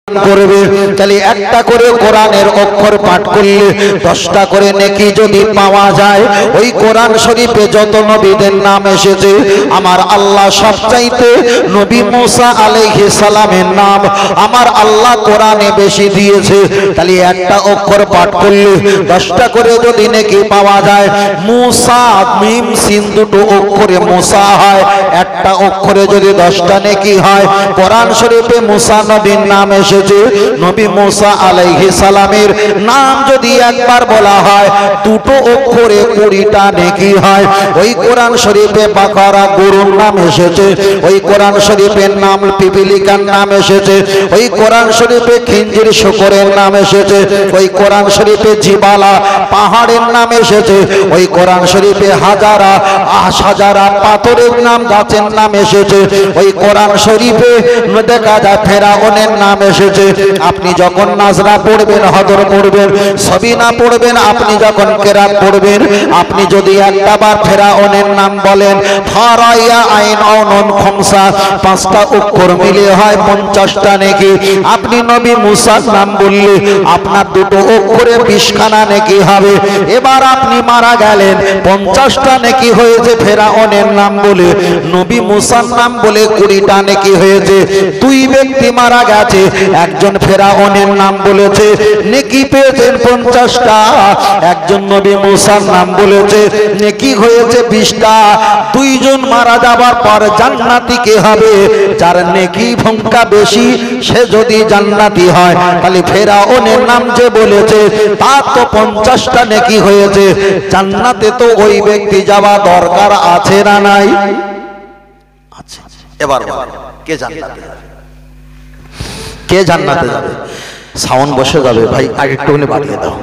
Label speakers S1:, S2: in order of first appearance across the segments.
S1: করবে। তাহলে একটা করে কোরআনের অক্ষর পাঠ করলে 10টা করে নেকি যদি পাওয়া যায়। ওই কোরআন শরীফে যত নবীদের নাম এসেছে আমার আল্লাহ সবচাইতে নবী মুসা আলাইহিস সালামের নাম আমার আল্লাহ কোরআনে বেশি দিয়েছে। তাহলে একটা অক্ষর পাঠ করলে 10টা করে যদি নেকি পাওয়া যায়। মুসা মিম সিন দুটো অক্ষরে মুসা হয়, একটা অক্ষরে যদি 10টা নেকি হয়। কোরআন শরীফে মুসা নবীর নাম এসেছে, নবী মুসা আলাইহিস সালামের নাম যদি একবার বলা হয় দুটো অক্ষরে 20টা নেকি হয়। ওই কোরআন শরীফে বাকারা গরুর নাম এসেছে, ওই কোরআন শরীফের নাম পিপিলিকার নাম এসেছে, ওই কোরআন শরীফে খিঞ্জির শুকরের নাম এসেছে, ওই কোরআন শরীফে জিবালা পাহাড়ের নাম এসেছে, ওই কোরআন শরীফে হাজারা হাজারা পাথরের নাম গাছের নাম এসেছে, ওই কোরআন শরীফে দেখা যায় ফেরাউনের নাম এসেছে। আপনি যখন নাজরা পড়বেন, হদর পড়বেন, সবিনা পড়বেন, আপনি যখন কেরাত পড়বেন, আপনি যদি একটা বার ফেরাউনের নাম বলেন ফারাইয়া আইন অনন খমসা 5টা অক্ষর মিলে হয় 50টা নেকি। আপনি নবী মুসার নাম বললে আপনার দুটো অক্ষরে 20খানা নেকি হবে। এবার আপনি মারা গেলেন, 50টা নেকি হয়েছে ফেরাউনের নাম বলে, নবী মুসার নাম বলে 20টা নেকি হয়েছে। দুই ব্যক্তি মারা গেছে, একজন ফেরাউনের নাম বলেছে নেকি পেয়েছেন 50টা, একজন নবী মুসার নাম বলেছে নেকি হয়েছে 20টা। দুইজন মারা যাবার পর জান্নাতি কে হবে? যার নেকি সংখ্যা বেশি সে যদি জান্নাতি হয়। তাহলে ফেরাউনের নাম যে বলেছে তার তো 50টা নেকি হয়েছে, জান্নাতে তো ওই ব্যক্তি যাওয়া দরকার আছে না নাই? আচ্ছা, এবার কে জান্নাতে যাবে? কে জান্নাতে যাবে? সাউন্ড বসে যাবে ভাই, আগে একটুখানি বাড়িয়ে দাও।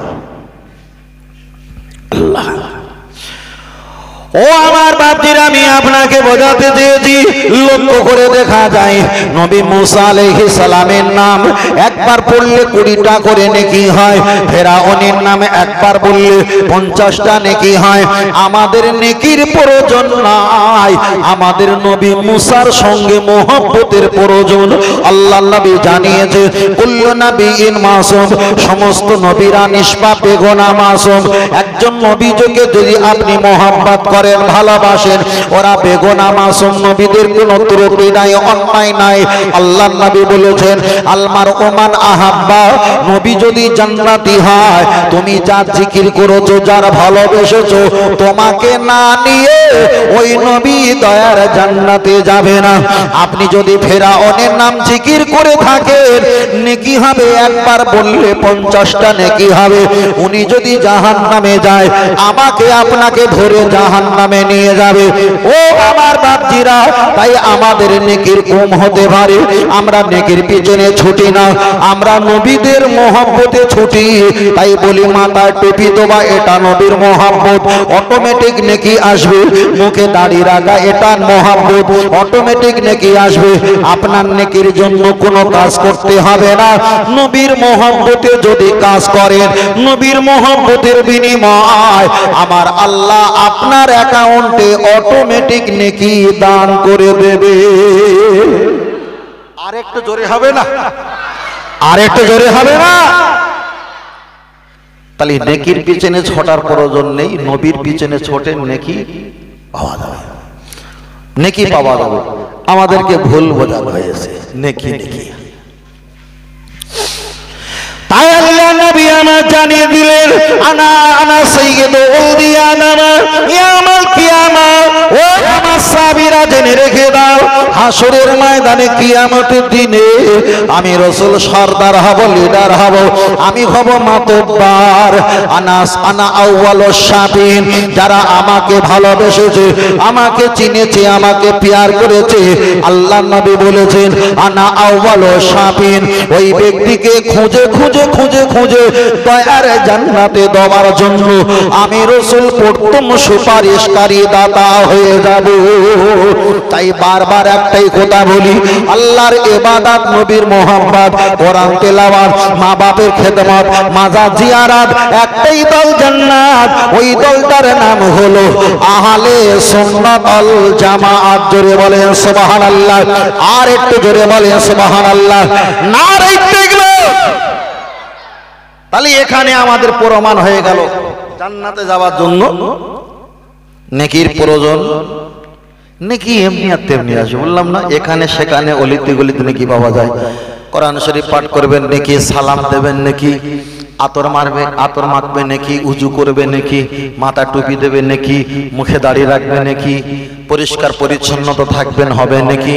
S1: আল্লাহ, ও আমার বাপজিরা, আমি আপনাকে বোঝাতে চেয়েছি, লক্ষ্য করে দেখা যায় নবী মুসা আলাইহিস সালামের নাম একবার পড়লে 20টা করে নেকি হয়, ফেরাউনের নাম একবার বললে 50টা নেকি হয়। আমাদের নেকির প্রয়োজন নাই, আমাদের নবী মুসার সঙ্গে মহব্বতের প্রয়োজন। আল্লাহ নবী জানিয়েছে কুল্লু নবিয়্যিন মাসুম, সমস্ত নবীরা নিষ্পাপ বেগুনাহ মাসুম। একজন নবীকে যদি আপনি মহব্বত করেন, ভালোবাসেন, ওরা বেগুনাহ মাসুম, নবীদের কোনো ত্রুটি নাই, অন্যায় নাই। আল্লাহ নবী বলেছেন আলমার ওমান আহাব্বা, নবী যদি জান্নাতি হয়, তুমি যার জিকির করেছো, যার ভালোবেসেছো, তোমাকে না নিয়ে ওই নবী দয়ার জান্নাতে যাবে না। আপনি যদি ফেরাউনের নাম জিকির করে থাকেন, নেকি হবে একবার বললে 50টা নেকি হবে। উনি যদি জাহান্নামে যায়, আমাকে আপনাকে ধরে জাহান্নামে নিয়ে যাবে। ও আমার বাপজিরা, তাই আমাদের নেকির কম হতে পারে, আমরা নেকির পিছনে ছুটি না, আমরা নবীদের মহব্বতে ছুটি। তাই বলি মাথায় টুপি দেওয়া এটা নবীর মহব্বত, অটোমেটিক নেকি আসবে। মুখে দাড়ি রাখা এটা মহব্বত, অটোমেটিক নেকি আসবে। আপনার নেকির জন্য কোনো কাজ করতে হবে না, নবীর মহব্বতে যদি কাজ করেন, নবীর মহব্বতের বিনিময় আমার আল্লাহ আপনার অ্যাকাউন্টে অটোমেটিক নেকি দান করে দেবে। আর একটু জোরে হবে না? আর একটু জোরে হবে না? তাহলে নেকির পিছনে ছোটার প্রয়োজন নেই, নবীর পিছনে ছোটেন, নেকি পাওয়া যাবে, নেকি পাওয়া যাবে। আমাদেরকে ভুল বোঝানো হয়েছে নেকি নেকি। তাই আল্লাহ নবী আমার জানিয়ে দিলেন আনা আনা সাইয়্যিদুল আউলিয়া ইয়াউমাল কিয়ামা। ও আমার সাহাবীরা জেনে রেখে দাও, হাসরের ময়দানে কিয়ামতের দিনে আমি রাসূল সরদার হব, লিডার হব, আমি হব মাতব্বার। আনা আউয়ালুশ শাফিন, যারা আমাকে ভালোবেসেছে, আমাকে চিনেছে, আমাকে প্যার করেছে। আল্লাহ নবী বলেছেন আনা আউয়ালুশ শাফিন, ওই ব্যক্তিকে খুঁজে খুঁজে খুঁজে খুঁজে দয়ার জান্নাতে দেওয়ার জন্য আমি রাসূল প্রথম সুপারিশকারী দাতা হয়ে যাব। তাই বারবার একটাই কথা বলি, আল্লাহর ইবাদত, নবীর মুহাব্বত, কোরআন তেলাওয়াত, মা বাপের খেদমত, মাজার জিয়ারত, একটাই দল জান্নাত। ওই দলটার নাম হলো আহলে সুন্নাত ওয়াল জামাআত। জোরে বলেন সুবহানাল্লাহ, আর একটু জোরে বলেন সুবহানাল্লাহ। নারে তাকবীর। তাহলে এখানে আমাদের প্রমাণ হয়ে গেল জান্নাতে যাওয়ার জন্য নেকির প্রয়োজন। নেকি এমনি আর তেমনি আসে, বললাম না এখানে সেখানে অলিতে গলিতে নেকি পাওয়া যায়। কোরআন শরীফ পাঠ করবেন নেকি, সালাম দেবেন নেকি, আতর মাখবে নেকি, উজু করবে নেকি, মাথা টুপি দেবে নেকি, মুখে দাড়ি রাখবে নেকি, পরিষ্কার পরিচ্ছন্নতা থাকবেন হবে নেকি,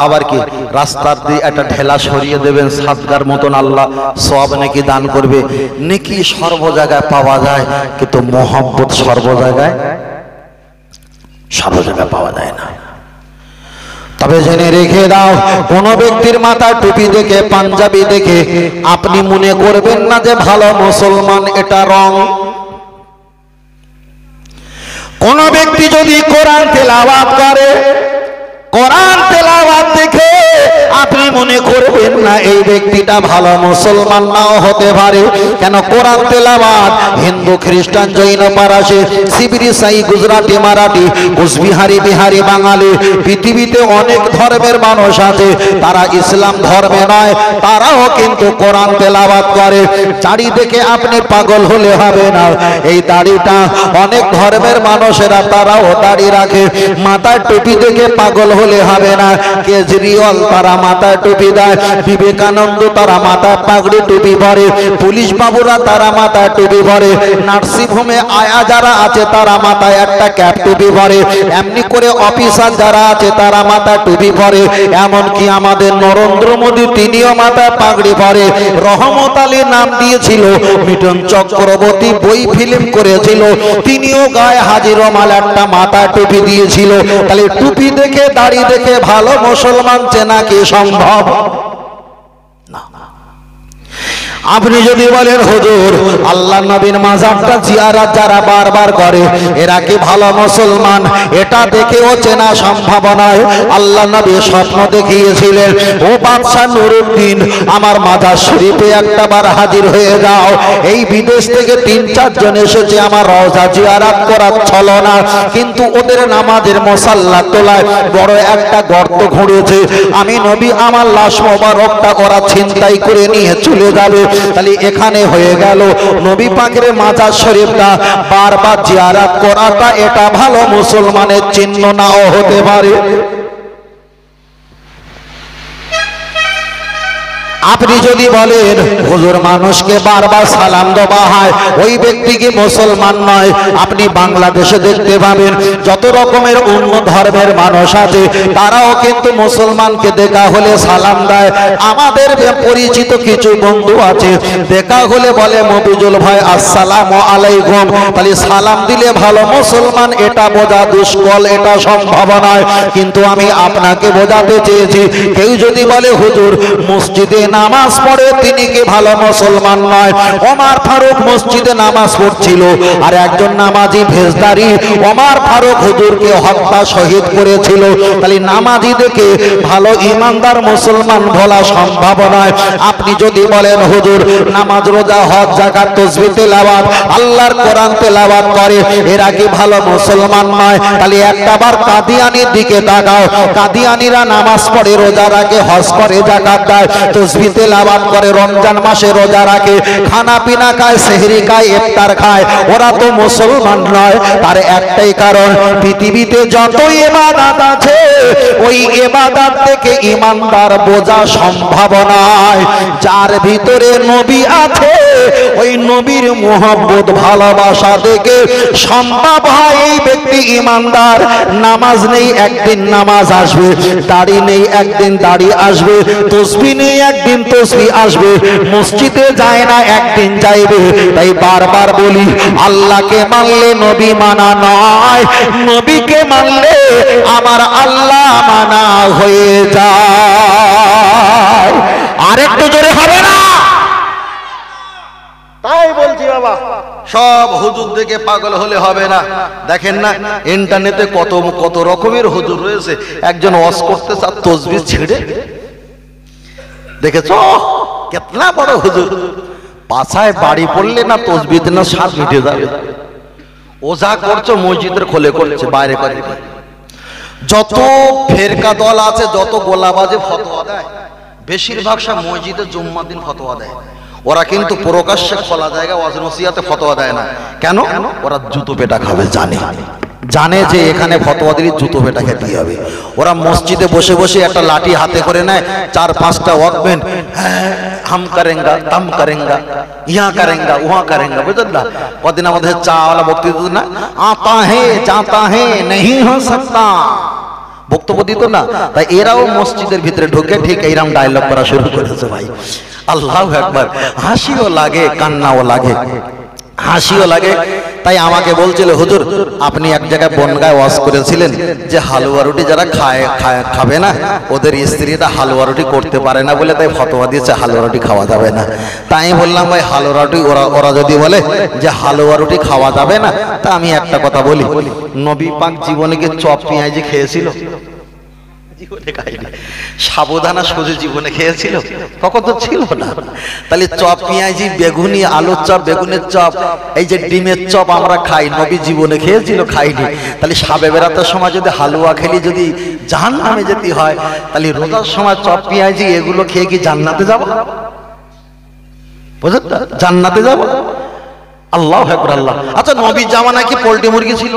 S1: আবার কি রাস্তার দিয়ে একটা ঢেলা সরিয়ে দেবেন সাদগার মতন আল্লাহ সওয়াব নেকি দান করবে। নেকি সর্ব জায়গায় পাওয়া যায়, কিন্তু মহব্বত সর্ব জায়গায় পাওয়া যায় না। তবে জেনে রেখে দাও, কোন ব্যক্তির মাথায় টুপি দেখে পাঞ্জাবি দেখে আপনি মনে করবেন না যে ভালো মুসলমান, এটা রং। কোন ব্যক্তি যদি কোরআন তেলাওয়াত করে, কোরআন তেলাওয়াত দেখে আপনি মনে করবেন না এই ব্যক্তিটা ভালো মুসলমান নাও হতে পারে। কেন? কোরআন তেলাওয়াত হিন্দু, খ্রিস্টান, জৈন, পারসি, সিবিরি, সাই, গুজরাটি, মারাঠি, কুচবিহারি, বিহারি, বাঙালি, পৃথিবীতে অনেক ধর্মের মানুষ আছে, তারা ইসলাম ধর্মে নয়, তারাও কিন্তু কোরআন তেলাওয়াত করে। দাড়ি দেখে আপনি পাগল হলে হবে না, এই দাড়িটা অনেক ধর্মের মানুষেরা তারাও দাড়ি রাখে। মাথায় টুপি দেখে পাগল হলে হবে না, কেজরিওয়াল তারা মাথায় টুপি দেয়, বিবেকানন্দ তারা মাথায় পাগড়ি টুপি পরে, পুলিশ বাবুরা তারা মাথায় টুপি পরে, নার্সিং হোমে আয়া যারা আছে তারা মাথায় একটা ক্যাপ টুপি পরে, এমনি করে অফিসার যারা আছে তারা মাথায় টুপি পরে। এমনকি আমাদের নরেন্দ্র মোদী তিনিও মাথায় পাগড়ি পরে। রহমত আলী নাম দিয়েছিল, মিঠুন চক্রবর্তী বই ফিল্ম করেছিল, তিনিও গায়ে হাজির রমাল একটা মাথায় টুপি দিয়েছিল। তাহলে টুপি দেখে দাড়ি দেখে ভালো মুসলমান চেনা কি সম্ভব? না। আপনি যদি বলেন হুজুর আল্লাহ নবীর মাজারটা জিয়ারত যারা বারবার করে এরা কি ভালো মুসলমান, এটা দেখেও চেনা সম্ভব নয়। আল্লাহ নবী স্বপ্ন দেখিয়েছিলেন, ও বাদশা নুরুদ্দিন আমার মাজার শরীফে একটাবার হাজির হয়ে যাও। এই বিদেশ থেকে ৩-৪ জন এসেছে আমার রওজা জিয়ারত করার ছলনা, কিন্তু ওদের নামাজের মুসাল্লা তোলায় বড় একটা গর্ত খুঁড়েছে। আমি নবী আমার লাশ মোবারকটা ওরা ছিনতাই করে নিয়ে চলে যাবে। তাহলে এখানে হয়ে গেল নবী পাকের মাজার শরীফটা বারবার জিয়ারত করাটা এটা ভালো মুসলমানের চিহ্ন নাও হতে পারে। আপনি যদি বলেন হুজুর মানুষকে বারবার সালাম দেওয়া হয় ওই ব্যক্তি কি মুসলমান নয়, আপনি বাংলাদেশে দেখতে পাবেন যত রকমের অন্য ধর্মের মানুষ আছে তারাও কিন্তু মুসলমানকে দেখা হলে সালাম দেয়। আমাদের পরিচিত কিছু বন্ধু আছে, দেখা হলে বলে মফিজুল ভাই আসসালামু আলাইকুম, তাহলে সালাম দিলে ভালো মুসলমান এটা বোঝা দুষ্কল, এটা সম্ভব নয়। কিন্তু আমি আপনাকে বোঝাতে চেয়েছি, কেউ যদি বলে হুজুর মসজিদে নামাজ পড়ে তিনি কি ভালো মুসলমান নয়? ওমর ফারুক মসজিদে নামাজ পড়ছিল আর একজন নামাজি ভেজদারি ওমর ফারুক হুজুরকে হত্যা শহীদ করেছিল। তাহলে নামাজি দেখে ভালো ইমানদার মুসলমান বলা সম্ভব নয়। আপনি যদি বলেন হুজুর নামাজ, রোজা, হজ, যাকাত, তাসবিহ তেলাওয়াত, আল্লাহর কোরআন তেলাওয়াত করে এরা কি ভালো মুসলমান নয়? তাহলে একটাবার কাদিয়ানির দিকে তাকাও, কাদিয়ানিরা নামাজ পড়ে, রোজা রাখে, হজ করে, যাকাত দেয়, তাসবিহ তেলাওয়াত করে, রমজান মাসে রোজা রাখে, খানা পিনা খায়, সেহরি খায়, ইফতার খায়, ওরা তো মুসলমান নয়। তার একটাই কারণ, পৃথিবীতে যত ইবাদত আছে ওই ইবাদত থেকে ইমানদার বোঝা সম্ভব নয়। যার ভিতরে নবী আছে ওই নবীর মুহাব্বত ভালোবাসা থেকে সম্ভব হয় এই ব্যক্তি ইমানদার। নামাজ নেই একদিন নামাজ আসবে, দাড়ি নেই একদিন দাড়ি আসবে, তাসবিহ নেই একদিন তাসবিহ আসবে, মসজিদে যায় না একদিন যাইবে। তাই বারবার বলি আল্লাহকে মানলে নবী মানা নয়, নবীকে মানলে আমার আল্লাহ মানা হয়ে যায়। আরেকটু জোরে হবে না? তাই বলছি বাবা, সব হুজুর দেখে পাগল হলে হবে না। দেখেন না ইন্টারনেটে কত কত রকমের হুজুর রয়েছে। একজন ওয়াজ করতে চার তাসবিহ ছেড়ে, দেখেছো কেতনা বড় হুজুর, পাছায় বাড়ি পড়লে না তাসবিহ না স্বাদ মিটে যাবে। ওজা করছো মসজিদের খোলে করছে, বাইরে করে। যত ফেরকা দল আছে, যত গোলাবাজে ফতোয়া দেয়, বেশিরভাগ সব মসজিদে জুম্মার দিন ফতোয়া দেয়। ওরা কিন্তু প্রকাশ্যে খোলা জায়গা ওয়াজ নসিহতে ফতোয়া দেয় না। কেন? ওরা জুতো পেটা খাবে, জানে যে এখানে ফতোয়া দিলে জুতো পেটা খেতে হবে। ওরা মসজিদে বসে বসে একটা লাঠি হাতে করে নেয়, 4-5টা ওয়াকম্যান, হাম করেঙ্গা, তাম করেঙ্গা, ইহা করেঙ্গা, উহা করেঙ্গা, বুঝলেন না? কদিন আমাদের চাওয়ালা বক্তব্য না, আতা হে জাতা হে नहीं हो सकता, বক্তব্য দিত না। তাই এরাও মসজিদের ভিতরে ঢুকে ঠিক এইরকম ডায়লগ করা শুরু করেছে। ভাই আল্লাহু আকবার, হাসিও লাগে কান্নাও লাগে, হাসিও লাগে। তাই আমাকে বলছিল, হুজুর আপনি এক জায়গায় বনগায় ওয়াজ করেছিলেন যে হালুয়া রুটি যারা খাবে না ওদের স্ত্রীরা হালুয়া রুটি করতে পারে না বলে তাই ফতোয়া দিয়েছে হালুয়া রুটি খাওয়া যাবে না। তাই আমি বললাম ভাই হালুয়া রুটি ওরা যদি বলে যে হালুয়া রুটি খাওয়া যাবে না, তা আমি একটা কথা বলি, নবী পাক জীবনে কি চপ পেঁয়াজি খেয়েছিল? জীবনে খাইনি। সাবুদানা সুজি জীবনে খেয়েছিল? তখন তো ছিল না। তাহলে চপ পেঁয়াজি, বেগুনি, আলুর চপ, বেগুনের চপ, এই যে ডিমের চপ আমরা খাই, নবী জীবনে খেয়েছিল? খাইনি। তাহলে সাবে বেরাতের সময় যদি হালুয়া খেলি যদি জাহান্নামে যেতে হয়, তাহলে রোজার সময় চপ পেঁয়াজি এগুলো খেয়ে কি জান্নাতে যাব? বুঝলেন? জান্নাতে যাব? আল্লাহু আকবার আল্লাহ। আচ্ছা নবীর জামানায় কি পোল্ট্রি মুরগি ছিল?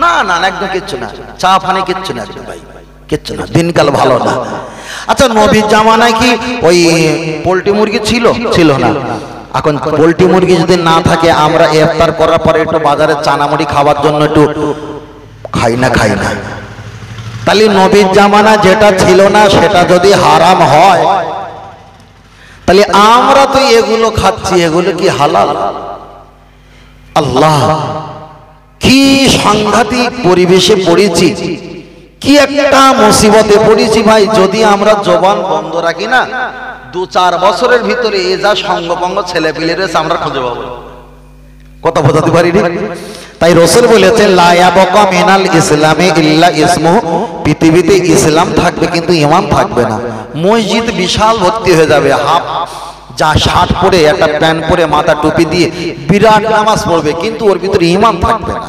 S1: না না একদম কিচ্ছু না, চা পানি কিচ্ছু না ভাই, কিচ্ছু না, দিনকাল ভালো না। আচ্ছা নবীর জামানায় কি ওই পোল্ট্রি মুরগি ছিল? ছিল না। এখন পোল্ট্রি মুরগি যদি না থাকে, আমরা ইফতার করার পরে একটু বাজারে চানামুড়ি খাওয়ার জন্য একটু খাই না? তাহলে নবীর জামানা যেটা ছিল না সেটা যদি হারাম হয়, তাহলে আমরা তো এগুলো খাচ্ছি, এগুলো কি হালাল? আল্লাহ, কি সাংঘাতিক পরিবেশে পড়েছি, কি একটা মুসিবতে পড়েছি ভাই। যদি আমরা জবান বন্ধ রাখি না, 2-4 বছরের ভিতরে এ যা সঙ্গপঙ্গ ছেলে পিলে রয়েছে আমরা খুঁজে পাবো। কথা বোঝাতে পারিনি? তাই রাসূল বলেছেন লা ইয়াবকা মিনাল ইসলামে ইল্লা ইসমুহু, পৃথিবীতে ইসলাম থাকবে কিন্তু ঈমান থাকবে না। মসজিদ বিশাল ভর্তি হয়ে যাবে, হাফ যা শার্ট পরে একটা প্যান্ট পরে মাথা টুপি দিয়ে বিরাট নামাজ পড়বে, কিন্তু ওর ভিতরে ঈমান থাকবে না।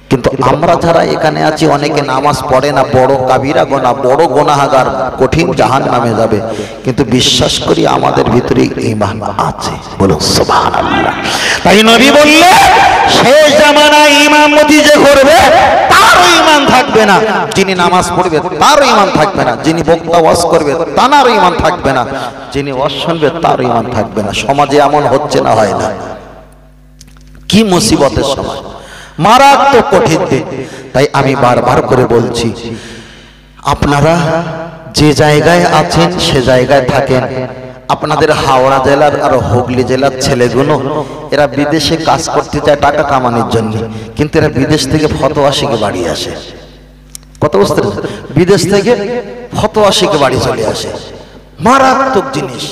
S1: কিন্তু আমরা যারা এখানে আছি অনেকে নামাজ পড়ে না, বড় কাবিরা গোনা, বড় গুনাহগার, কঠিন জাহান্নামে যাবে, কিন্তু বিশ্বাস করি আমাদের ভিতরে ঈমান আছে। বলুন সুবহানাল্লাহ। তাই নবী বললে শেষ জামানায় ইমামতি যে করবে তারও ঈমান থাকবে না, যিনি নামাজ পড়বে তারও ঈমান থাকবে না, যিনি বক্তা ওয়াজ করবে তারও ঈমান থাকবে না, যিনি ওয়াজ শুনবে তারও ঈমান থাকবে না। সমাজে এমন হচ্ছে না হয় না? কি মুসিবতের সময়, মারাত্মক কঠিন দিন। তাই আমি বারবার করে বলছি, আপনারা যে জায়গায় আছেন সে জায়গায় থাকেন। আপনাদের হাওড়া জেলার আর হুগলি জেলার ছেলেগুলো এরা বিদেশে কাজ করতে যায় টাকা কামানোর জন্য, কিন্তু এরা বিদেশ থেকে ফতোয়া শিখে বাড়ি আসে। কত বুঝতে পারছেন? বিদেশ থেকে ফতোয়া শিখে বাড়ি চলে আসে। মারাত্মক জিনিস।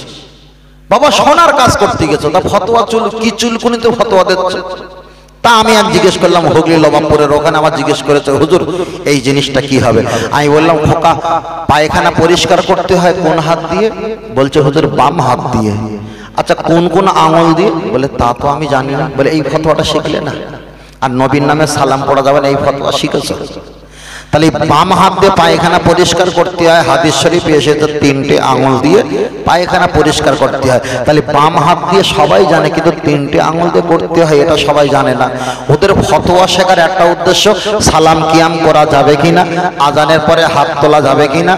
S1: বাবা সোনার কাজ করতে গেছো, তা ফতোয়া কি চুলকুনিতে ফতোয়া দিচ্ছ? তা আমি আর জিজ্ঞেস করলাম হুগলি লবাবপুরের ওখানে, আমার জিজ্ঞেস করেছে হুজুর এই জিনিসটা কি হবে? আমি বললাম খোকা পায়খানা পরিষ্কার করতে হয় কোন হাত দিয়ে? বলছে হুজুর বাম হাত দিয়ে। আচ্ছা কোন কোন আঙুল দিয়ে? বলে তা তো আমি জানি না। বলে এই ফতোয়াটা শিখলে না? আর নবীর নামে সালাম পড়া যাবে না, এই ফতোয়া শিখেছো? তাহলে বাম হাত দিয়ে পায়খানা পরিষ্কার করতে হয়, হাদিস শরীফে এসেছে 3টে আঙুল দিয়ে পায়খানা পরিষ্কার করতে হয়। তাহলে বাম হাত দিয়ে সবাই জানে, কিন্তু 3টে আঙুল দিয়ে করতে হয় এটা সবাই জানে না। ওদের ফতোয়া শেখার একটা উদ্দেশ্য, সালাম কিয়াম করা যাবে কিনা, আজানের পরে হাত তোলা যাবে কিনা,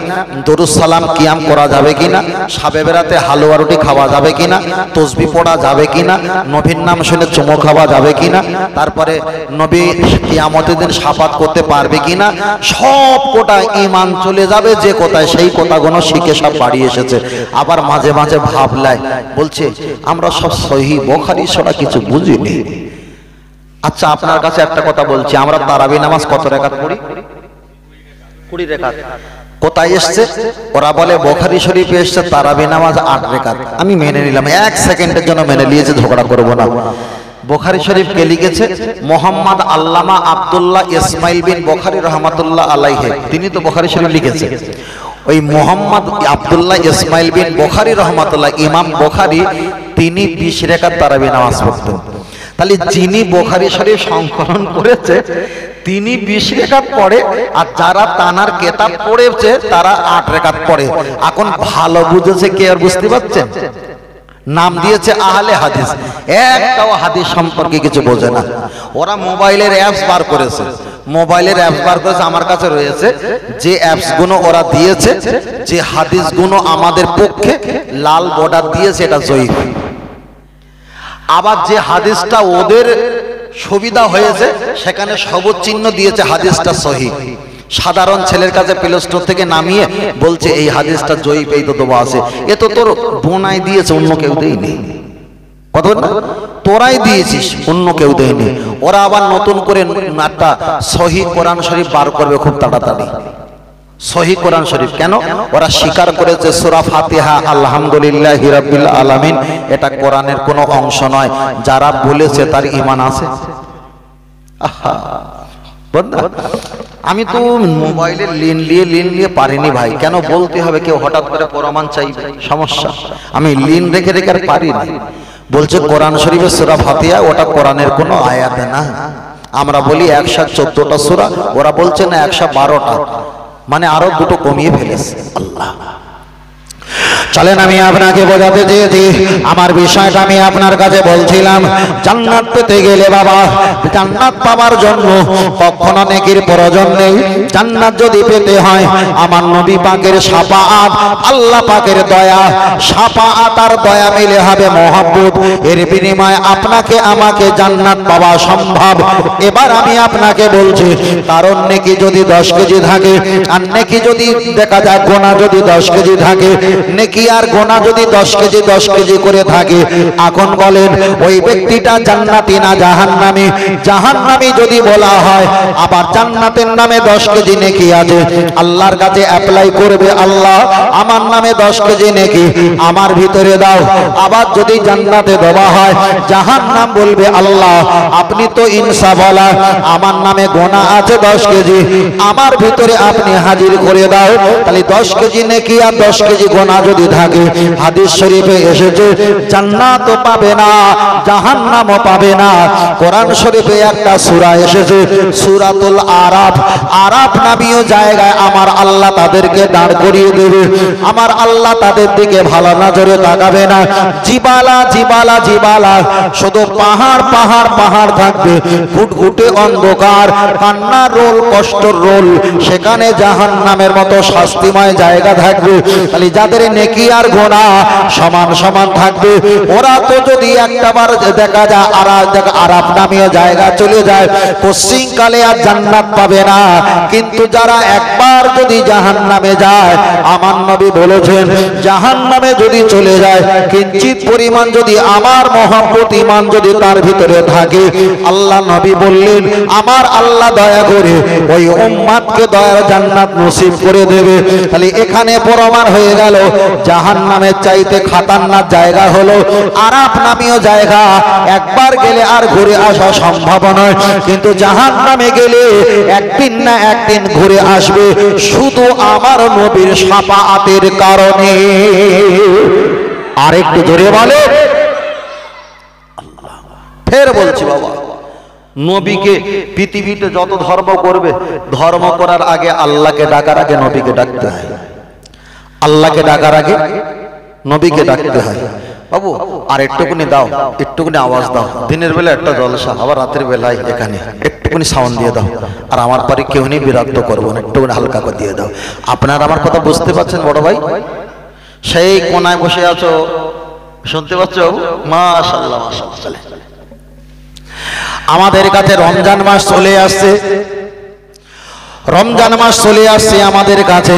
S1: দরুদ সালাম কিয়াম করা যাবে কিনা, সাবে বেরাতে হালুয়া রুটি খাওয়া যাবে কিনা, তসবিহ পড়া যাবে কিনা, নবীর নাম শুনে চুমো খাওয়া যাবে কিনা, তারপরে নবী কিয়ামতের দিন শাফাত করতে পারবে কিনা, সব কোটা ঈমান চলে যাবে যে কোথায়, সেই কথাগুলো শিখে সব বাড়ি এসেছে। আবার মাঝে মাঝে ভাবলায় বলছে আমরা সব সহিহ বুখারী ছাড়া কিছু বুঝিনি। আচ্ছা আপনার কাছে একটা কথা বলছি, আমরা তারাবি নামাজ কত রাকাত পড়ি? 20 রাকাত। কোথায় এসছে? ওরা বলে বুখারী শরীফে এসছে তারাবি নামাজ 8 রাকাত। আমি মেনে নিলাম, 1 সেকেন্ডের জন্য মেনে নিয়েছে, ঝগড়া করব না। বুখারী শরীফ কে লিখেছে? মোহাম্মদ আল্লামা আব্দুল্লাহ ইসমাইল বিন বুখারী রহমাতুল্লাহ আলাইহি, তিনি তো বুখারী শরীফ লিখেছে। ওই মোহাম্মদ আব্দুল্লাহ ইসমাইল বিন বুখারী রহমাতুল্লাহ, ইমাম বুখারী, তিনি 20 রাকাত তারাবি নামাজ পড়তেন। তাহলে যিনি বুখারী শরীফ সংকলন করেছে তিনি 20 রেকাত পড়ে, আর যারা তানার কেতাব পড়েছে তারা 8 রেকাত পড়ে। এখন ভালো বুঝেছে কে আর বুঝতে পারছেন? নাম দিয়েছে আহলে হাদিস, একটাও হাদিস সম্পর্কে কিছু বোঝে না। ওরা মোবাইলের অ্যাপস বার করেছে, আমার কাছে রয়েছে। যে অ্যাপস গুলো ওরা দিয়েছে, যে হাদিস গুলো আমাদের পক্ষে লাল বর্ডার দিয়েছে, এটা জয়ীফ। আবার যে হাদিসটা ওদের সুবিধা হয়েছে সেখানে সবুজ চিহ্ন দিয়েছে হাদিসটা সহিহ। সাধারণ ছেলের কাছে প্লে স্টোর থেকে নামিয়ে বলছে এই হাদিসটা জয়ীফ, এই তো দেওয়া আছে। এ তো তোর বোনাই দিয়েছে, অন্য কেউ দেয়নি। কত না, তোরাই দিয়েছিস, অন্য কেউ দেয়নি। ওরা আবার নতুন করে একটা সহিহ কোরআন শরীফ বার করবে খুব তাড়াতাড়ি। সহিহ কোরআন শরীফ কেন? ওরা স্বীকার করেছে সূরা ফাতিহা আলহামদুলিল্লাহি রাব্বিল আলামিন এটা কোরআনের কোনো অংশ নয়। যারা বলেছে তার ঈমান আছে? আহা, আমি তো মোবাইলের লিন নিয়ে পারিনি ভাই। কেন বলতে হবে? কেউ হঠাৎ করে প্রমাণ চাইবে, সমস্যা। আমি লিন রেখে আর পারিনি। বলছে কোরআন শরীফের সূরা ফাতিহা ওটা কোরআনের কোনো আয়াত না। আমরা বলি 114টা সূরা, ওরা বলছে না 112টা, মানে আরো দুটো কমিয়ে ফেলেছে। আল্লাহ, চলেন আমি আপনাকে বোঝাতে চেয়েছি, আমার বিষয়টা আমি আপনার কাছে বলছিলাম। জান্নাত পেতে গেলে বাবা, জান্নাত পাওয়ার জন্য কখনো নেকির প্রয়োজন নেই। জান্নাত যদি পেতে হয় আমার নবী পাকের শাফাআত, আল্লাহ পাকের দয়া, শাফাআত আর দয়া মিলে হবে মহব্বত। এর বিনিময়ে আপনাকে আমাকে জান্নাত পাওয়া সম্ভব। এবার আমি আপনাকে বলছি, কারণ নেকি যদি 10 কেজি থাকে, আর নেকি যদি দেখা যায় গোনা যদি 10 কেজি থাকে, নেকি আর গোনা যদি 10 কেজি করে থাকে, এখন বলেন ওই ব্যক্তিটা জান্নাতি না জাহান্নামী? জাহান্নামী যদি বলা হয়, আবার জান্নাতের নামে 10 কেজি নেকি আছে, আল্লাহর কাছে অ্যাপ্লাই করবে, আল্লাহ আমার নামে 10 কেজি নেকি আমার ভিতরে দাও। আবার যদি জান্নাতে দেওয়া হয়, জাহান্নাম বলবে আল্লাহ আপনি তো ইনসাফওয়ালা, আমার নামে গোনা আছে 10 কেজি, আমার ভিতরে আপনি হাজির করে দাও। তাহলে 10 কেজি নেকি আর 10 কেজি গোনা যদি থাকে, হাদিস শরীফে এসেছে জান্নাতও পাবে না, জাহান্নামও পাবে না। কোরআন শরীফে একটা সূরা এসেছে সূরাতুল আরাফ, আরাফ নামীয় জায়গায় আমার আল্লাহ তাদেরকে দাঁড় করিয়ে দেবে। আমার আল্লাহ তাদের দিকে ভালো নজরে তাকাবে না। জিবালা জিবালা জিবালা, শুধু পাহাড় পাহাড় পাহাড় থাকবে, ঘুটঘুটে অন্ধকার, কান্নার রোল, কষ্টর রোল। সেখানে জাহান্নামের মতো শাস্তিময় জায়গা থাকবে। তাহলে যাদের নেকি আর গোনা সমান সমান থাকবে, ওরা তো যদি একটাবার দেখা যায় আরাফ নামীয় জায়গা চলে যায়, পশ্চিমকালে আর জান্নাত পাবে না। কিন্তু যারা একবার যদি জাহান্নামে যায়, আমার নবী বলেছেন জাহান্নামে যদি চলে যায়, কিঞ্চিত পরিমাণ যদি আমার মহব্বত ঈমান যদি তার ভিতরে থাকে, আল্লাহ নবী বললেন আমার আল্লাহ দয়া করে ওই উম্মতকে দয়ার জান্নাত নসিব করে দেবে। তাহলে এখানে প্রমাণ হয়ে গেল জাহান্নামের চাইতে খাতারনাক জায়গা হলো আরাফ নামীয় জায়গা। একবার গেলে আর ঘুরে আসা সম্ভব নয়, কিন্তু জাহান্নামে গেলে একদিন না একদিন ঘুরে আসবে, শুধু আমার নবীর শাফাআতের কারণে। আরেকটু জোরে বলে, ফের বলছি বাবা, নবীকে পৃথিবীতে যত ধর্ম করবে, ধর্ম করার আগে আল্লাহকে ডাকার আগে নবীকে ডাকতে হয়। আল্লাহকে ডাকার আগে নবীকে ডাকতে হয়। বাবু আর একটুকুনি দাও, একটুকুনি আওয়াজ দাও। দিনের বেলা একটা জলসা, আবার রাতের বেলায় এখানে একটুকুনি সাউন্ড দিয়ে দাও। আর আমার পরে কেউ নেই, বিরক্ত করবো না, একটুকুনি হালকা করে দিয়ে দাও। আপনারা আমার কথা বুঝতে পারছেন বড় ভাই? সেই কোনায় বসে আছো, শুনতে পাচ্ছ? মাশাআল্লাহ মাশাআল্লাহ। আমাদের কাছে রমজান মাস চলে আসছে, রমজান মাস চলে আসছে আমাদের কাছে।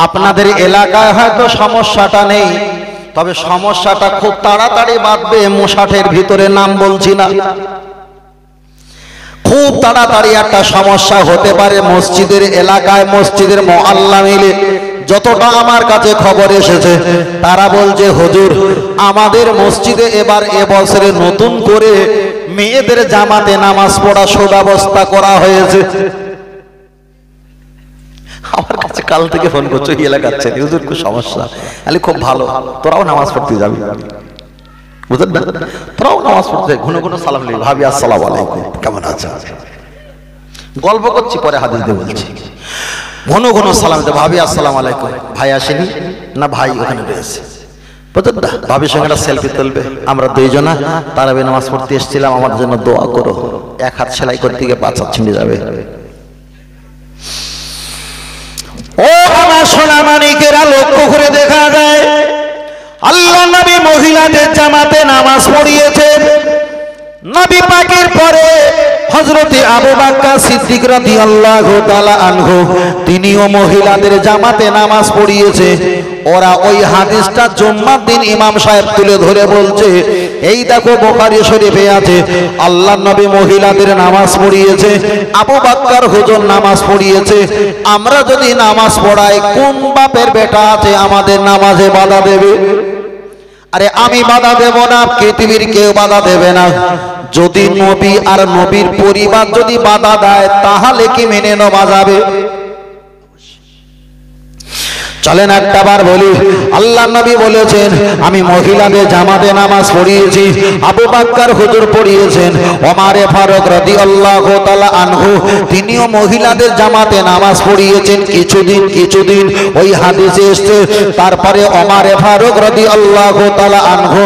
S1: আপনাদের এলাকায় হয়তো সমস্যাটা নেই, তবে সমস্যাটা খুব তাড়াতাড়ি বাঁধবে। মোশাটের ভিতরে নাম বলছি না, খুব তাড়াতাড়ি একটা সমস্যা হতে পারে মসজিদের এলাকায়, মসজিদের মহল্লা মিলে। যতটা আমার কাছে খবর এসেছে, তারা বলছে হুজুর আমাদের মসজিদে এবার এবছরে নতুন করে মেয়েদের জামাতে নামাজ পড়া সুব্যবস্থা করা হয়েছে। আমার কাছে কাল থেকে ফোন করছো, এই এলাকাচ্ছে হুজুর খুব সমস্যা। তাহলে খুব ভালো, তোরাও নামাজ পড়তে যাবি, বুঝলেন না? তোরাও নামাজ পড়তে ঘন ঘন সালাম নিবি, ভাবি আসসালামু আলাইকুম, কেমন আছো? গল্প করছি, পরে হাদিস দিয়ে বলছি। ঘন ঘন সালাম দিতে, ভাবি আসসালামু আলাইকুম, ভাই আসেনি না, ভাই ওখানে রয়েছে, বুঝলেন না? ভাবির সঙ্গে একটা সেলফি তুলবে, আমরা দুইজনা তারাবি নামাজ পড়তে এসেছিলাম, আমার জন্য দোয়া করো। এক হাত সেলাই করতে গিয়ে 5 হাত ছিঁড়ে যাবে। ও আমার সোনা মানিকেরা, লক্ষ্য করে দেখা যায় আল্লাহ নবী মহিলাদের জামাতে নামাজ পড়িয়েছেন। নবী পাকের পরে হযরতে আবু বকর সিদ্দিক রাদিয়াল্লাহু তাআলা আনহু তিনিও মহিলাদের জামাতে নামাজ পড়িয়েছে। ওরা ওই হাদিসটা জুম্মার দিন ইমাম সাহেব তুলে ধরে বলছে, এই দেখো বুখারী শরীফে আছে আল্লাহর নবী মহিলাদের নামাজ পড়িয়েছে, আবু বকর হুজুর নামাজ পড়িয়েছে। আমরা যদি নামাজ পড়াই, কোন বাপের বেটা আছে আমাদের নামাজে বাধা দেবে? আরে আমি বাধা দেব না, পৃথিবীর কেউ বাধা দেবে না। যদি নবী আর নবীর পরিবার যদি বাধা দেয়, তাহলে কি মেনে নেওয়া যাবে? চলেন একটাবার বলি, আল্লাহ নবী বলেছেন আমি মহিলাদের জামাতে নামাজ পড়িয়েছি, আবু বকর হুজুর পড়িয়েছেন, ওমর ফারুক রাদিয়াল্লাহু তাআলা আনহু তিনিও মহিলাদের জামাতে নামাজ পড়িয়েছেন। কিছুদিন ওই হাদিসে এসেছে, তারপরে ওমর ফারুক রাদিয়াল্লাহু তাআলা আনহু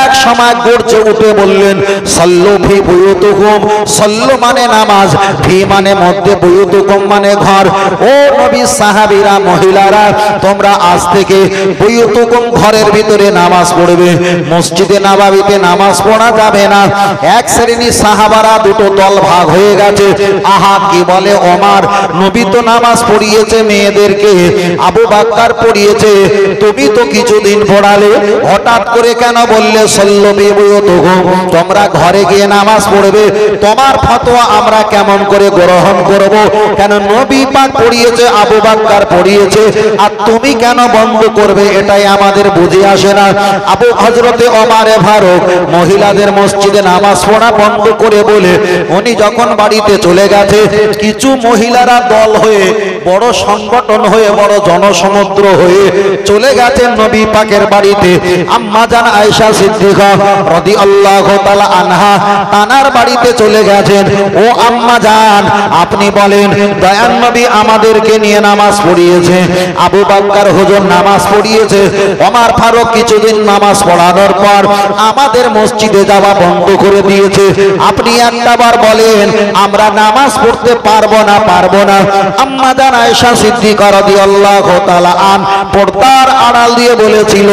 S1: এক সময় গর্জে উঠে বললেন, সাল্লু ফি বুয়ুতুকুম, সাল্লু মানে নামাজ, ফি মানে মধ্যে, বুয়ুতুকুম মানে ঘর। ও নবী সাহাবীরা, মহিলারা, তোমরা আজ থেকে বুয়ুতুকুম ঘরের ভিতরে নামাজ পড়বে, মসজিদে নববীতে নামাজ পড়া যাবে না। এক শ্রেণী সাহাবারা দুটো দল ভাগ হয়ে গেছে। আহা, কি বলে ওমর, নবী তো নামাজ পড়িয়েছে মেয়েদেরকে, আবু বকর পড়িয়েছে, তুমি তো কিছুদিন পড়ালে, হঠাৎ করে কেন বললে সাল্লু ফি বুয়ুতুকুম, তোমরা ঘরে গিয়ে নামাজ পড়বে? তোমার ফতোয়া আমরা কেমন করে গ্রহণ করব? কেন নবী পাক পড়িয়েছে, আবু বকর পড়িয়েছে, আর তুমি কেন বন্ধ করবে? এটাই আমাদের বুঝে আসে না। আবু হযরতে ওমর ফারুক মহিলাদের মসজিদে নামাজ পড়া বন্ধ করে বলে উনি যখন বাড়িতে চলে গেছে, কিছু মহিলারা দল হয়ে, বড় সংগঠন হয়ে, বড় জনসমুদ্র হয়ে চলে গেছেন নবী পাকের বাড়িতে। আম্মা জান আয়েশা সিদ্দিকা রাদিয়াল্লাহু তাআলা আনহা তানার বাড়িতে চলে গেছেন। ও আম্মা জান, আপনি বলেন, দয়ার নবী আমাদেরকে নিয়ে নামাজ পড়িয়েছে, আবু বকর হুজুর নামাজ পড়িয়েছে, ওমর ফারুক কিছুদিন নামাজ পড়ানোর পর আমাদের মসজিদে যাওয়া বন্ধ করে দিয়েছে। আপনি একটাবার বলেন আমরা নামাজ পড়তে পারবো না? আম্মা জান আয়েশা সিদ্দিকা রাদিয়াল্লাহু তাআলা আন পর্দার আড়াল দিয়ে বলেছিল,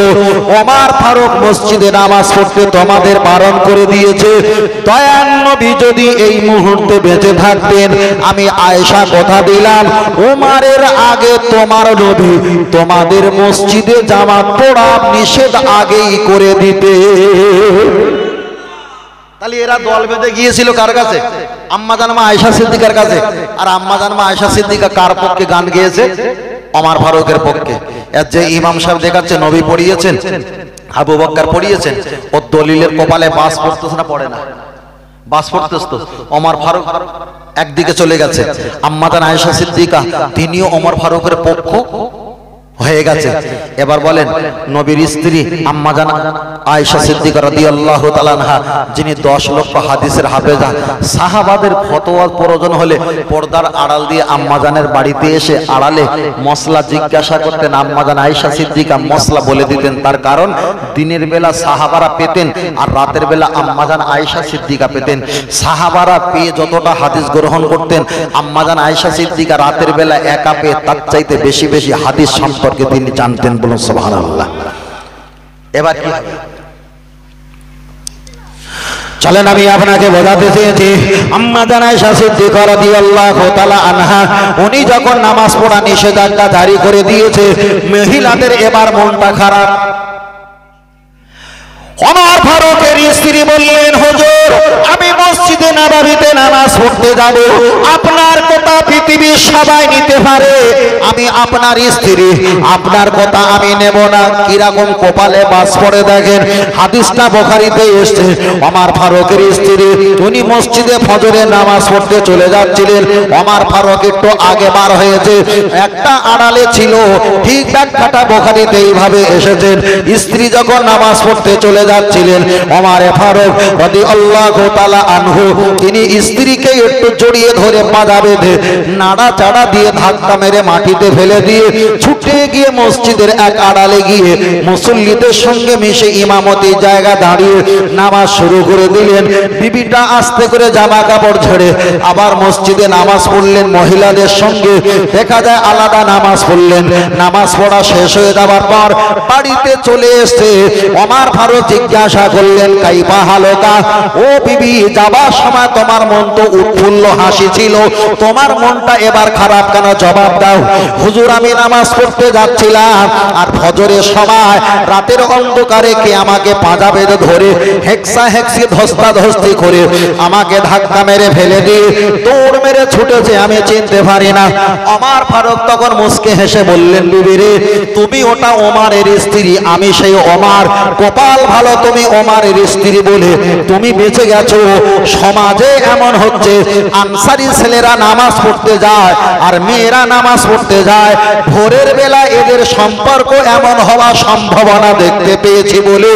S1: ওমর ফারুক মসজিদে নামাজ পড়তে তোমাদের বারণ করে দিয়েছে। দয়ার নবী যদি এই মুহূর্তে বেঁচে থাকতেন, আমি আয়েশা কথা দিলাম, ওমরের আগে তোমার নবী তোমাদের মসজিদে জামাত পড়া নিষেধ আগেই করে দিতে। তাহলে এরা দল বেঁধে গিয়েছিল কার কাছে? আম্মা জান মা আয়েশা সিদ্দিকার কাছে। আর আম্মা জান মা আয়েশা সিদ্দিকা কার পক্ষে গান গেয়েছে? ওমর ফারুকের পক্ষে। এর যে ইমাম সাহেব দেখাচ্ছে নবী পড়িয়েছেন, আবু বকর পড়িয়েছেন, ও দলিলের কপালে বাস পড়তেছে না? পড়ে না, বাস পড়তেছ তো। ওমর ফারুক একদিকে চলে গেছে, আম্মা জান আয়েশা সিদ্দিকা তিনিও ওমর ফারুকের পক্ষ হয়ে গেছে। এবার বলেন, নবীর স্ত্রী আম্মা জান আয়েশা সিদ্দিকা রাদিয়াল্লাহু তাআলা আনহা, যিনি 10 লক্ষ হাদিসের হাফেজা, সাহাবাদের ফতোয়া প্রয়োজন হলে পর্দার আড়াল দিয়ে আম্মা জানের বাড়িতে এসে আড়ালে মশলা জিজ্ঞাসা করতেন, আম্মা জান আয়েশা সিদ্দিকা মশলা বলে দিতেন। তার কারণ দিনের বেলা সাহাবারা পেতেন, আর রাতের বেলা আম্মা জান আয়েশা সিদ্দিকা পেতেন। সাহাবারা পেয়ে যতটা হাদিস গ্রহণ করতেন, আম্মা জান আয়েশা সিদ্দিকা রাতের বেলা একা পেয়ে তার চাইতে বেশি বেশি হাদিস সম্পর্কে তিনি জানতেন। বলুন সুবহানাল্লাহ। এবার কি হবে? চলেন আমি আপনাকে বোঝাতে চেয়েছি, আম্মা জান আয়েশা সিদ্দিকা রাদিয়াল্লাহু তাআলা আনহা উনি যখন নামাজ পড়া নিষেধাজ্ঞা জারি করে দিয়েছে, মহিলাদের এবার মনটা খারাপ। ওমর ফারুকের স্ত্রী বললেন, হুজুর আমি মসজিদে নববীতে নামাজ পড়তে যাব, আপনার কথা পৃথিবীর সবাই নিতে পারে, আমি আপনার স্ত্রী, আপনার কথা আমি নেব না। কিরকম কপালে বাস পড়ে দেখেন, হাদিসটা বুখারীতে এসেছে। ওমর ফারুকের স্ত্রী উনি মসজিদে ফজরের নামাজ পড়তে চলে যাচ্ছিলেন, ওমর ফারুক একটু আগে বার হয়েছে, একটা আড়ালে ছিল। ঠিক ব্যাখ্যাটা বুখারীতে এইভাবে এসেছেন, স্ত্রী যখন নামাজ পড়তে চলে যাচ্ছিলেন, ওমর ফারুক রাদিয়াল্লাহু তাআলা আনহু তিনি স্ত্রীকে একটু জড়িয়ে ধরে পাজা বেঁধে নাড়া চাড়া দিয়ে ধাক্কা মেরে মাটিতে ফেলে দিয়ে ছুটে গিয়ে মসজিদের এক আড়ালে গিয়ে মুসল্লিদের সঙ্গে মিশে ইমামতির জায়গা দাঁড়িয়ে নামাজ শুরু করে দিলেন। বিবিটা আস্তে করে জামা কাপড় ছেড়ে আবার মসজিদে নামাজ পড়লেন মহিলাদের সঙ্গে। দেখা যায় আলাদা নামাজ পড়লেন। নামাজ পড়া শেষ হয়ে যাওয়ার পর বাড়িতে চলে এসে ওমর ফারুক জিজ্ঞাসা করলেন, কাইফা হালকা, ও বিবি, যাবার সময় তোমার মন তো উৎফুল্ল হাসি ছিল, তোমার মনটা এবার খারাপ কেন? জবাব দাও। হুজুর, আমি নামাজ পড়তে যাচ্ছিলাম আর ফজরের সময় রাতের অন্ধকারে কে আমাকে পাঁজা বেঁধে ধরে হেক্সা হেক্সি ধস্তাধস্তি করে আমাকে ধাক্কা মেরে ফেলে দিয়ে দৌড় মেরে ছুটেছে, আমি চিনতে পারি না। ওমর ফারুক তখন মুস্কে হেসে বললেন, বিবি রে, তুমি ওটা ওমরের স্ত্রী, আমি সেই ওমর। কপাল ভালো তুমি ওমরের স্ত্রী বলে তুমি বেঁচে গেছো। সমাজে এমন হচ্ছে, আনসারি ছেলেরা নামাজ পড়তে যায় আর মেয়েরা নামাজ পড়তে যায়। ভোরের বেলা এদের সম্পর্ক এমন হওয়ার সম্ভাবনা দেখতে পেয়েছি বলে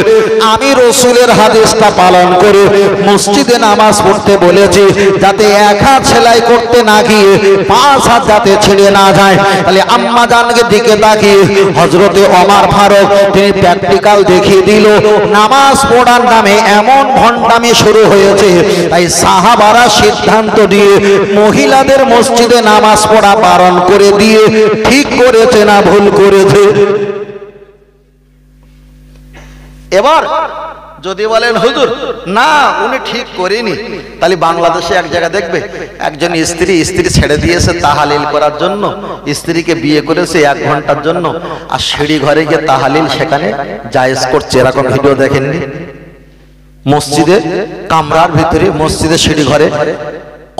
S1: আমি রসুলের হাদিসটা পালন করে মসজিদে নামাজ পড়তে বলেছি, যাতে এক হাত সেলাই করতে না গিয়ে 5 হাত যাতে ছেড়ে না যায়। তাহলে আম্মা জানকে দিকে তাকিয়ে হযরতে ওমর ফারুক তিনি প্র্যাকটিক্যাল দেখিয়ে দিল। নামাজ পড়ার নামে এমন ভণ্ডামি শুরু হয়েছে, তাই সাহাবারা সিদ্ধান্ত দিয়ে মহিলাদের মসজিদে নামাজ পড়া বারণ করে দিয়ে ঠিক করেছে না ভুল করেছে? এবার যদি বলেন হুজুর না উনি ঠিক করেনি, তাহলে বাংলাদেশে এক জায়গা দেখবে একজন স্ত্রী ছেড়ে দিয়েছে তাহালিল করার জন্য, স্ত্রীকে বিয়ে করেছে 1 ঘন্টার জন্য, আর সিঁড়ি ঘরে গিয়ে তাহালিল সেখানে জায়েজ করছে। এরকম ভিডিও দেখেননি? মসজিদে কামরার ভিতরে, মসজিদে সিঁড়ি ঘরে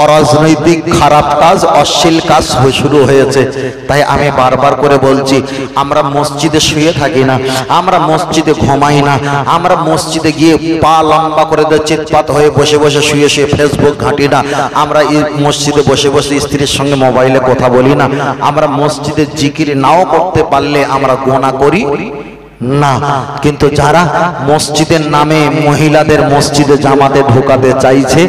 S1: অরাজনৈতিক খারাপ কাজ, অশ্লীল কাজ শুরু হয়েছে। তাই আমি বারবার করে বলছি, আমরা মসজিদে শুয়ে থাকি না, আমরা মসজিদে ঘুমাই না, আমরা মসজিদে গিয়ে পা লম্বা করে চিৎপাত হয়ে বসে বসে শুয়ে শুয়ে ফেসবুক ঘাঁটি না, আমরা মসজিদে বসে বসে স্ত্রীর সঙ্গে মোবাইলে কথা বলি না, আমরা মসজিদে জিকির নাও করতে পারলে আমরা গুনাহ করি না। কিন্তু যারা মসজিদের নামে মহিলাদের মসজিদে জামাতে ঢোকাতে চাইছে,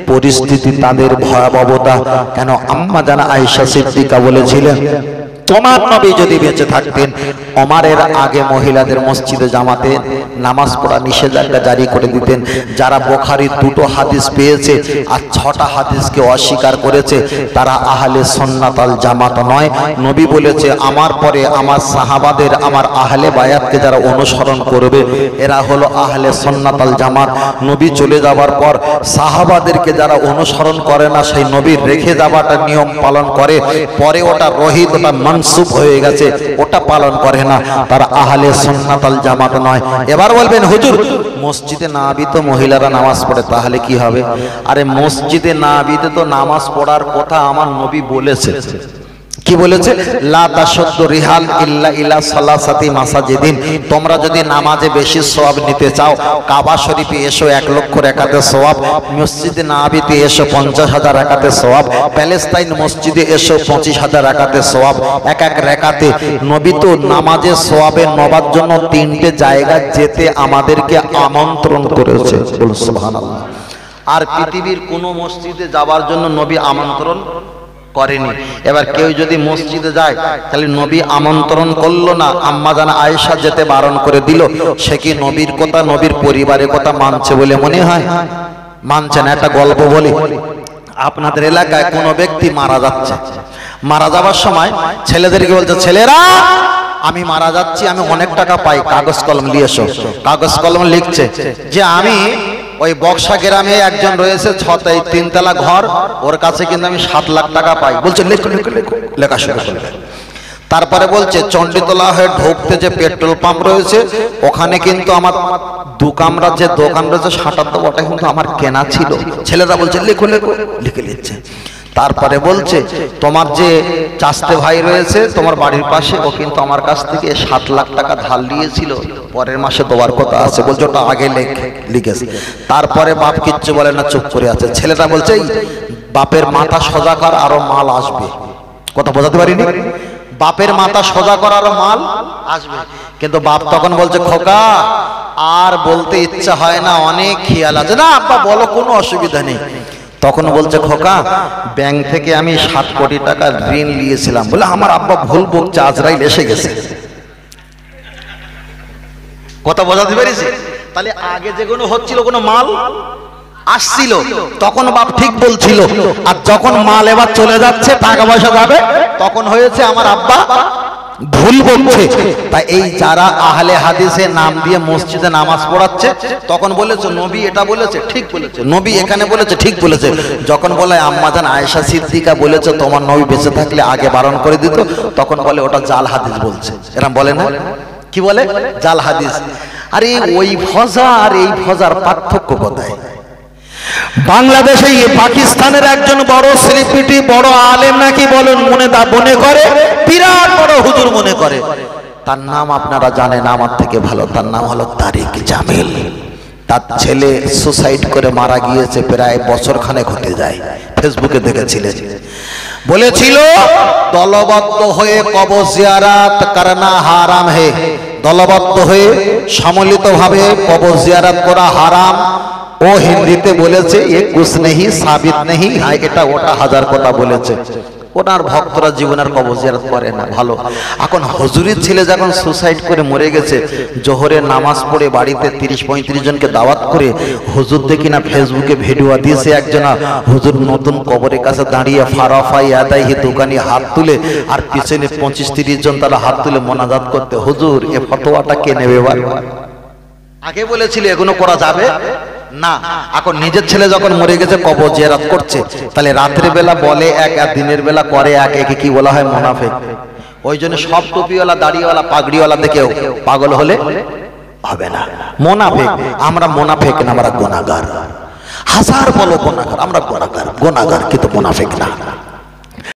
S1: পরিস্থিতি তাদের ভয়াবহতা কেন? আম্মা জানা আয়েশা সিদ্দিকা বলেছিলেন, তোমার নবী যদি বেঁচে থাকতেন ওমরের আগে মহিলাদের মসজিদে জামাতে নামাজ পড়া নিষেধাজ্ঞা জারি করে দিতেন। যারা বুখারীর 2টো হাদিস পেয়েছে আর 6টা হাদিসকে অস্বীকার করেছে তারা আহলে সুন্নাত আল জামাত নয়। নবী বলেছে, আমার পরে আমার সাহাবাদের, আমার আহলে বায়াতকে যারা অনুসরণ করবে এরা হলো আহলে সুন্নাত আল জামাত। নবী চলে যাবার পর সাহাবাদেরকে যারা অনুসরণ করে না, সেই নবীর রেখে যাওয়াটা নিয়ম পালন করে, পরে ওটা রহিত, ওটা মানসুব হয়ে গেছে, ওটা পালন করে না, তারা আহলে সুন্নাত আল জামাত নয়। এবার বলবেন হুজুর মসজিদে নাবিতে মহিলারা নামাজ পড়ে, তাহলে কি হবে? আরে মসজিদে নাবিতে তো নামাজ পড়ার কথা আমার নবী বলেছে। কি বলেছে? লা তাশুদ্দু রিহাল ইল্লা ইলা সালাসাতি মাসাজিদিন। তোমরা যদি নামাজে বেশি সওয়াব নিতে চাও, কাবা শরীফে এসো 1 লক্ষ রাকাতের সওয়াব, মসজিদে নববীতে এসো 50,000 রাকাতের সওয়াব, প্যালেস্তাইন মসজিদে এসো 25,000 রাকাতের সওয়াব। এক রাকাতে নবী তো নামাজের সওয়াবে নেবার জন্য 3টে জায়গা যেতে আমাদেরকে আমন্ত্রণ করেছে। বলুন সুবহানাল্লাহ। আর পৃথিবীর কোন মসজিদে যাওয়ার জন্য নবী আমন্ত্রণ করেনি। এবার কেউ যদি মসজিদে যায় তাহলে নবী আমন্ত্রণ করলো না, আম্মা জানা আয়েশা যেতে বারণ করে দিল, সে কি নবীর কথা, নবীর পরিবারের কথা মানছে বলে মনে হয়? মানছে না। একটা গল্প বলি। আপনাদের এলাকায় কোনো ব্যক্তি মারা যাচ্ছে, মারা যাবার সময় ছেলেদেরকে বলছে, ছেলেরা আমি মারা যাচ্ছি, আমি অনেক টাকা পাই, কাগজ কলম নিয়ে এসো। কাগজ কলম লিখছে যে আমি ওই বক্সা গ্রামে একজন রয়েছে 3 তলা ঘর, ওর কাছে কিন্তু আমি 7 লাখ টাকা পাই। বলছে লেখো লেখো লেখো, লেখা শুরু করবে। তারপরে বলছে চণ্ডীতলা হয়ে ঢুকতে যে পেট্রোল পাম্প রয়েছে ওখানে কিন্তু আমার 2 কামরা যে দোকান রয়েছে শাটার দেবো, ওটা কিন্তু আমার কেনা ছিল। ছেলেরা বলছে লেখো লেখো, লিখে নিচ্ছে। তারপরে বলছে তোমার যে চাচতে ভাই রয়েছে তোমার বাড়ির পাশে, ও কিন্তু আমার কাছ থেকে 7 লাখ টাকা ধার নিয়েছিল, পরের মাসে দেওয়ার কথা আছে। বলছে ওটা আগে লিখেছে। তারপরে বাপ কিচ্ছু বলে না, চুপ করে আছে। ছেলেটা বলছে বাপের মাথা সোজা কর, আরো মাল আসবে। কথা বোঝাতে পারিনি? বাপের মাথা সোজা কর, আরো মাল আসবে। কিন্তু বাপ তখন বলছে খোকা আর বলতে ইচ্ছা হয় না, অনেক খেয়াল আছে। না আব্বা বলো, কোনো অসুবিধা নেই। তখন বলছে, খোকা ব্যাংক থেকে আমি 7 কোটি টাকা ঋণ নিয়েছিলাম। বলে আমার আব্বা ভুল বকছে, আজরাইল এসে গেছে। কথা বোঝাতে পেরেছি? তাহলে আগে যেগুলো হচ্ছিল কোনো মাল আসছিল তখন বাপ ঠিক বলছিল, আর যখন মাল এবার চলে যাচ্ছে, টাকা পয়সা যাবে, তখন হয়েছে আমার আব্বা ভুল বলছে। তাই এই যারা আহলে হাদিসে নাম দিয়ে মসজিদে নামাজ পড়াচ্ছে, তখন বলেছে নবী এটা বলেছে, ঠিক বলেছে, নবী এখানে বলেছে, ঠিক বলেছে। যখন বলে আম্মাজান আয়েশা সিদ্দিকা বলেছে তোমার নবী বেঁচে থাকলে আগে বারণ করে দিত, তখন বলে ওটা জাল হাদিস বলছে। এরকম বলে না? কি বলে? জাল হাদিস। আরে ওই ফজা আর এই ফজার পার্থক্য কোথায়? বাংলাদেশে পাকিস্তানের একজন বড় সেলিব্রিটি, বড় আলেম নাকি বলেন মনে করে, বিরাট বড় হুজুর মনে করে। তার নাম আপনারা জানেন আমার থেকে ভালো, তার নাম হলো তারিক জামিল। তার ছেলে সুসাইড করে মারা গিয়েছে, প্রায় বছর খানেক হতে যায়। ফেসবুকে দেখেছিলেন, বলেছিল দলবদ্ধ হয়ে কবর জিয়ারত করনা হারাম হে, দলবদ্ধ হয়ে সম্মিলিতভাবে কবর জিয়ারত করা হারাম। ও হিন্দিতে বলেছে এ কুছ নেহি সাবিত নেহি, হ্যাঁ এটা ওটা হাজার কথা বলেছে। ওনার ভক্তরা জীবনের কবর জিয়ারত করে না, ভালো। এখন হুজুরের ছেলে যখন সুসাইড করে মরে গেছে, জোহরের নামাজ পড়ে বাড়িতে 30-35 জনকে দাওয়াত করে হুজুর দেখি না ফেসবুকে ভিডিও দিয়েছে একজনা, হুজুর নতুন কবরের কাছে দাঁড়িয়ে ফারাফাই আদাইহি দোকানি হাত তুলে, আর পিছনে 25-30 জন তারা হাত তুলে মোনাজাত করতে, হুজুর এ ফতোয়াটা কে নেবে? আগে বলেছিল এগুলো করা যাবে না। এখন নিজের ছেলে যখন মরে গেছে কবর জিয়ারত করছে, তাহলে রাতের বেলা বলে এক আর দিনের বেলা করে এক, একে কি বলা হয়? মুনাফিক। ওই জন্য সব টুপিওয়ালা দাড়িওয়ালা পাগড়িওয়ালা দেখেও পাগল হলে হবে না। মুনাফিক আমরা, মুনাফিক না, আমরা গুনাহগার। হাজার বলো গুনাহগার, আমরা গুনাহগার, গুনাহগার কিন্তু মুনাফিক না।